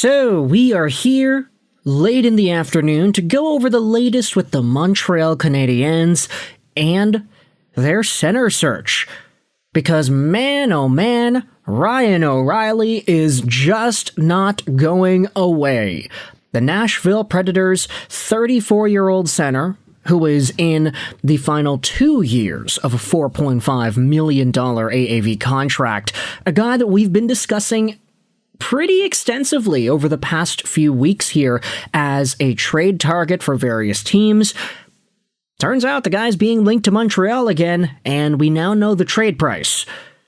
So, we are here late in the afternoon to go over the latest with the Montreal Canadiens and their center search. Because man, oh man, Ryan O'Reilly is just not going away. The Nashville Predators' 34-year-old center, who is in the final 2 years of a $4.5 million AAV contract, a guy that we've been discussing pretty extensively over the past few weeks here as a trade target for various teams. Turns out the guy's being linked to Montreal again, and we now know the trade price.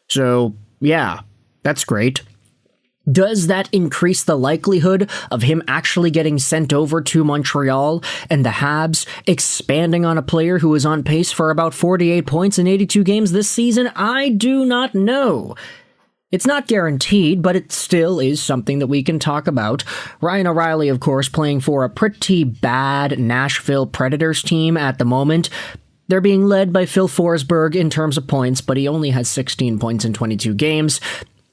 So, yeah, that's great. Does that increase the likelihood of him actually getting sent over to Montreal and the Habs expanding on a player who is on pace for about 48 points in 82 games this season? I do not know. It's not guaranteed, but it still is something that we can talk about. Ryan O'Reilly, of course, playing for a pretty bad Nashville Predators team at the moment. They're being led by Phil Forsberg in terms of points, but he only has 16 points in 22 games.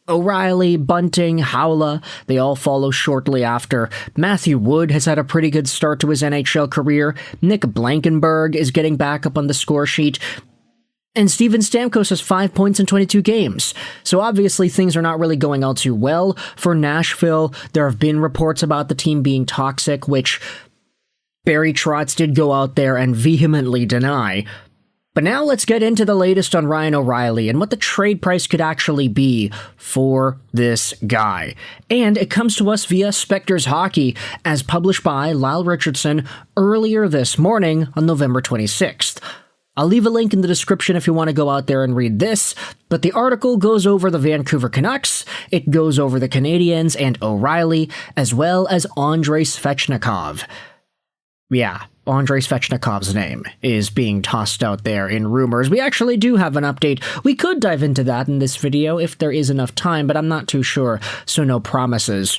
O'Reilly, Bunting, Howla, they all follow shortly after. Matthew Wood has had a pretty good start to his NHL career. Nick Blankenburg is getting back up on the score sheet. And Steven Stamkos has 5 points in 22 games. So obviously things are not really going all too well for Nashville. There have been reports about the team being toxic, which Barry Trotz did go out there and vehemently deny. But now let's get into the latest on Ryan O'Reilly and what the trade price could actually be for this guy. And it comes to us via Spectres Hockey, as published by Lyle Richardson earlier this morning on November 26th. I'll leave a link in the description if you want to go out there and read this, but the article goes over the Vancouver Canucks, it goes over the Canadiens and O'Reilly, as well as Andrei Svechnikov. Yeah, Andrei Svechnikov's name is being tossed out there in rumors. We actually do have an update. We could dive into that in this video if there is enough time, but I'm not too sure, so no promises.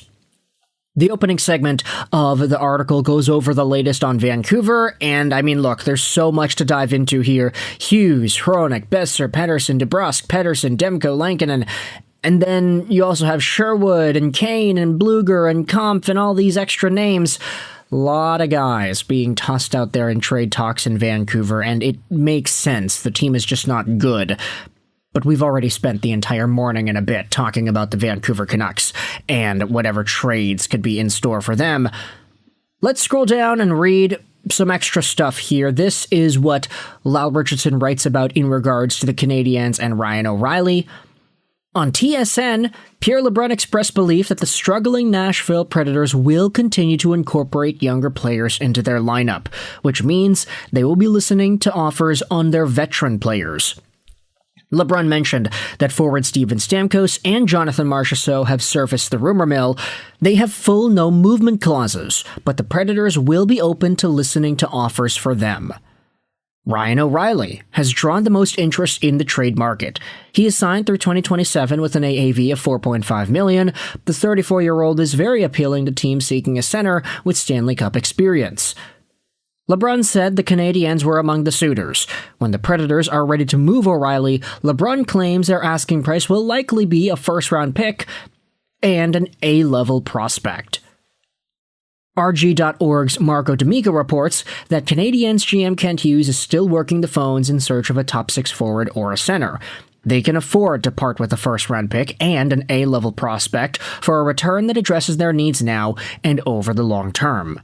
The opening segment of the article goes over the latest on Vancouver, and I mean, look, there's so much to dive into here. Hughes, Hronek, Besser, Pettersson, DeBrusk, Pettersson, Demko, Lankinen, and then you also have Sherwood and Kane and Bluger and Kampf and all these extra names. A lot of guys being tossed out there in trade talks in Vancouver, and it makes sense. The team is just not good. But we've already spent the entire morning and a bit talking about the Vancouver Canucks and whatever trades could be in store for them. Let's scroll down and read some extra stuff here. This is what Lyle Richardson writes about in regards to the Canadiens and Ryan O'Reilly. On TSN, Pierre LeBrun expressed belief that the struggling Nashville Predators will continue to incorporate younger players into their lineup, which means they will be listening to offers on their veteran players. LeBrun mentioned that forward Steven Stamkos and Jonathan Marchessault have surfaced the rumor mill. They have full no-movement clauses, but the Predators will be open to listening to offers for them. Ryan O'Reilly has drawn the most interest in the trade market. He is signed through 2027 with an AAV of $4.5 million. The 34-year-old is very appealing to teams seeking a center with Stanley Cup experience. LeBrun said the Canadiens were among the suitors. When the Predators are ready to move O'Reilly, LeBrun claims their asking price will likely be a first-round pick and an A-level prospect. RG.org's Marco D'Amico reports that Canadiens GM Kent Hughes is still working the phones in search of a top-six forward or a center. They can afford to part with a first-round pick and an A-level prospect for a return that addresses their needs now and over the long term.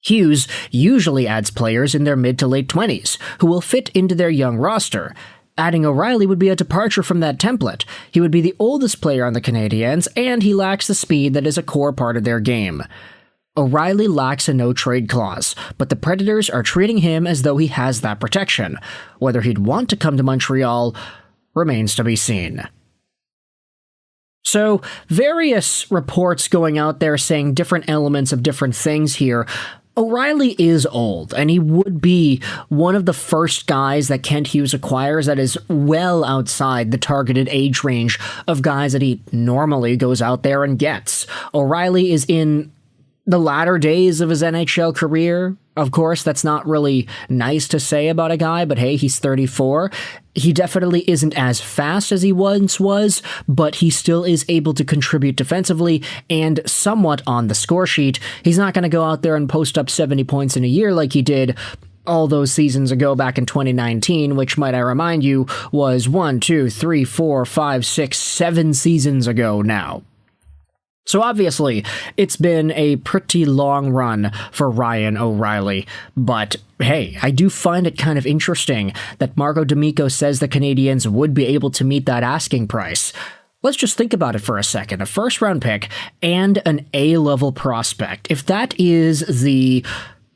Hughes usually adds players in their mid to late 20s who will fit into their young roster. Adding O'Reilly would be a departure from that template. He would be the oldest player on the Canadiens, and he lacks the speed that is a core part of their game. O'Reilly lacks a no-trade clause, but the Predators are treating him as though he has that protection. Whether he'd want to come to Montreal remains to be seen. So, various reports going out there saying different elements of different things here. O'Reilly is old, and he would be one of the first guys that Kent Hughes acquires that is well outside the targeted age range of guys that he normally goes out there and gets. O'Reilly is in the latter days of his NHL career. Of course, that's not really nice to say about a guy, but hey, he's 34. He definitely isn't as fast as he once was, but he still is able to contribute defensively and somewhat on the score sheet. He's not going to go out there and post up 70 points in a year like he did all those seasons ago back in 2019, which, might I remind you, was 7 seasons ago now. So obviously, it's been a pretty long run for Ryan O'Reilly, but hey, I do find it kind of interesting that Marco D'Amico says the Canadiens would be able to meet that asking price. Let's just think about it for a second. A first-round pick and an A-level prospect. If that is the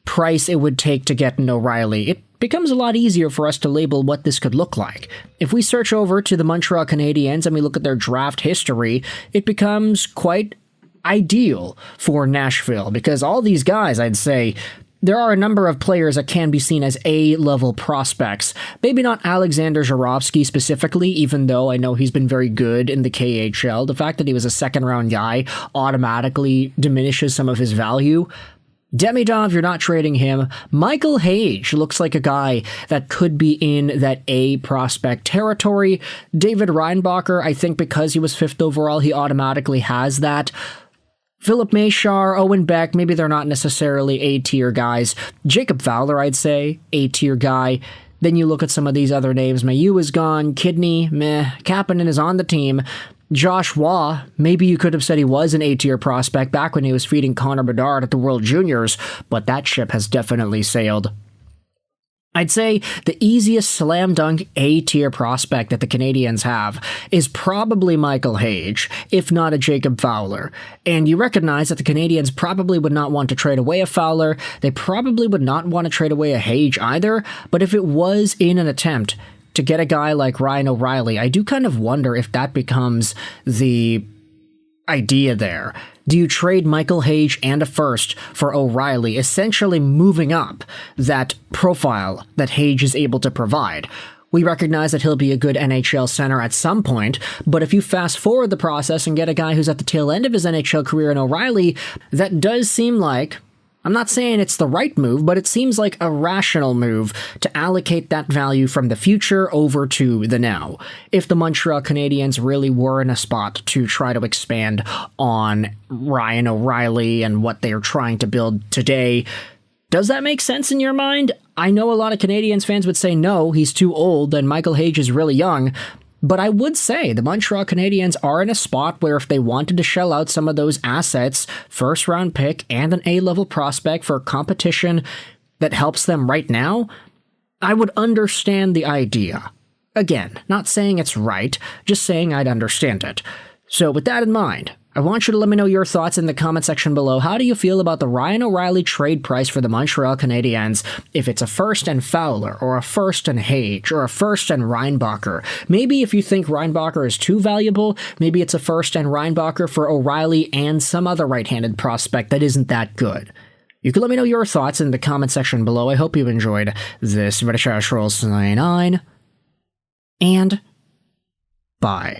price it would take to get an O'Reilly, it becomes a lot easier for us to label what this could look like. If we search over to the Montreal Canadiens and we look at their draft history, it becomes quite ideal for Nashville, because all these guys, I'd say, there are a number of players that can be seen as A-level prospects. Maybe not Alexander Zhuravsky specifically, even though I know he's been very good in the KHL. The fact that he was a second-round guy automatically diminishes some of his value. Demidov, you're not trading him. Michael Hage looks like a guy that could be in that A prospect territory. David Reinbacher, I think because he was 5th overall, he automatically has that. Philip Mashar, Owen Beck, maybe they're not necessarily A-tier guys. Jacob Fowler, I'd say, A-tier guy. Then you look at some of these other names. Mayu is gone. Kidney, meh. Kapanen is on the team. Josh Waugh, maybe you could have said he was an A-tier prospect back when he was feeding Connor Bedard at the World Juniors, but that ship has definitely sailed. I'd say the easiest slam dunk A-tier prospect that the Canadiens have is probably Michael Hage, if not a Jacob Fowler. And you recognize that the Canadiens probably would not want to trade away a Fowler. They probably would not want to trade away a Hage either. But if it was in an attempt to get a guy like Ryan O'Reilly, I do kind of wonder if that becomes the idea there. Do you trade Michael Hage and a first for O'Reilly, essentially moving up that profile that Hage is able to provide? We recognize that he'll be a good NHL center at some point, but if you fast forward the process and get a guy who's at the tail end of his NHL career in O'Reilly, that does seem like, I'm not saying it's the right move, but it seems like a rational move to allocate that value from the future over to the now. If the Montreal Canadiens really were in a spot to try to expand on Ryan O'Reilly and what they are trying to build today, does that make sense in your mind? I know a lot of Canadiens fans would say no, he's too old and Michael Hage is really young. But I would say the Montreal Canadiens are in a spot where if they wanted to shell out some of those assets, first-round pick and an A-level prospect for competition that helps them right now, I would understand the idea. Again, not saying it's right, just saying I'd understand it. So with that in mind, I want you to let me know your thoughts in the comment section below. How do you feel about the Ryan O'Reilly trade price for the Montreal Canadiens? If it's a first and Fowler, or a first and Hage, or a first and Reinbacher. Maybe if you think Reinbacher is too valuable, maybe it's a first and Reinbacher for O'Reilly and some other right-handed prospect that isn't that good. You can let me know your thoughts in the comment section below. I hope you enjoyed this British Roll 99, and bye.